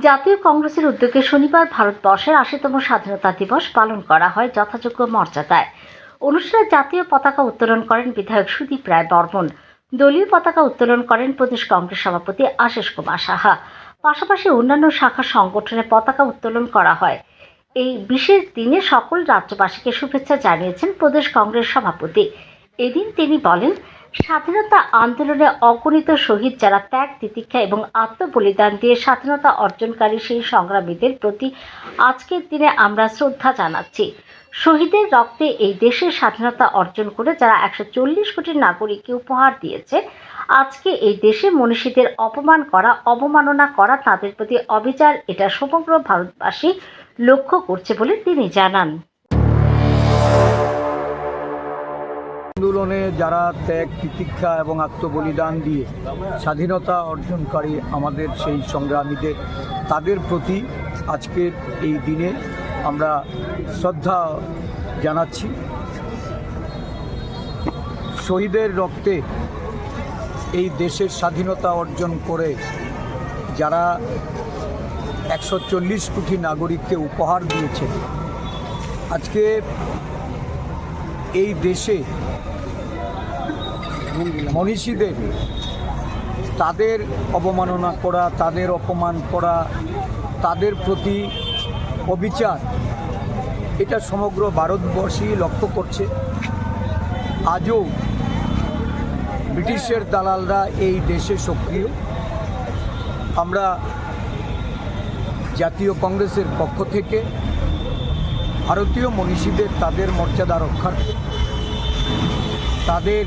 জাতীয় কংগ্রেসের উদ্যোগে শনিবার ভারতবর্ষের ৮০তম স্বাধীনতা দিবস পালন করা হয় যথাযোগ্য মর্যাদায়। অনুষ্ঠানে জাতীয় পতাকা উত্তোলন করেন বিধায়ক সুদীপ রায় বর্মন। দলীয় পতাকা উত্তোলন করেন প্রদেশ কংগ্রেস সভাপতি আশিস কুমার সাহা। পাশাপাশি অন্যান্য শাখা সংগঠনের পতাকা উত্তোলন করা হয়। এই বিশেষ দিনে সকল রাজ্যবাসীকে শুভেচ্ছা জানিয়েছেন প্রদেশ কংগ্রেস সভাপতি। এদিন তিনি বলেন, স্বাধীনতা আন্দোলনে অগণিত শহীদ যারা ত্যাগ, তিতিক্ষা এবং আত্মবলিদান দিয়ে স্বাধীনতা অর্জনকারী সেই সংগ্রামীদের প্রতি আজকের দিনে আমরা শ্রদ্ধা জানাচ্ছি। শহীদের রক্তে এই দেশের স্বাধীনতা অর্জন করে যারা ১৪০ কোটি নাগরিককে উপহার দিয়েছে, আজকে এই দেশে মনীষীদের অপমান করা, অবমাননা করা, তাদের প্রতি অবিচার, এটা সমগ্র ভারতবাসী লক্ষ্য করছে বলে তিনি জানান। আন্দোলনে যারা ত্যাগ, তিতিক্ষা এবং আত্মবলিদান দিয়ে স্বাধীনতা অর্জনকারী আমাদের সেই সংগ্রামীদের, তাদের প্রতি আজকের এই দিনে আমরা শ্রদ্ধা জানাচ্ছি। শহীদের রক্তে এই দেশের স্বাধীনতা অর্জন করে যারা ১৪০ কোটি নাগরিককে উপহার দিয়েছে, আজকে এই দেশে মনীষীদের তাদের অবমাননা করা, তাদের অপমান করা, তাদের প্রতি অবিচার, এটা সমগ্র ভারতবর্ষী লক্ষ্য করছে। আজও ব্রিটিশের দালালরা এই দেশে সক্রিয়। আমরা জাতীয় কংগ্রেসের পক্ষ থেকে ভারতীয় মনীষীদের তাদের মর্যাদা রক্ষার্থে, তাদের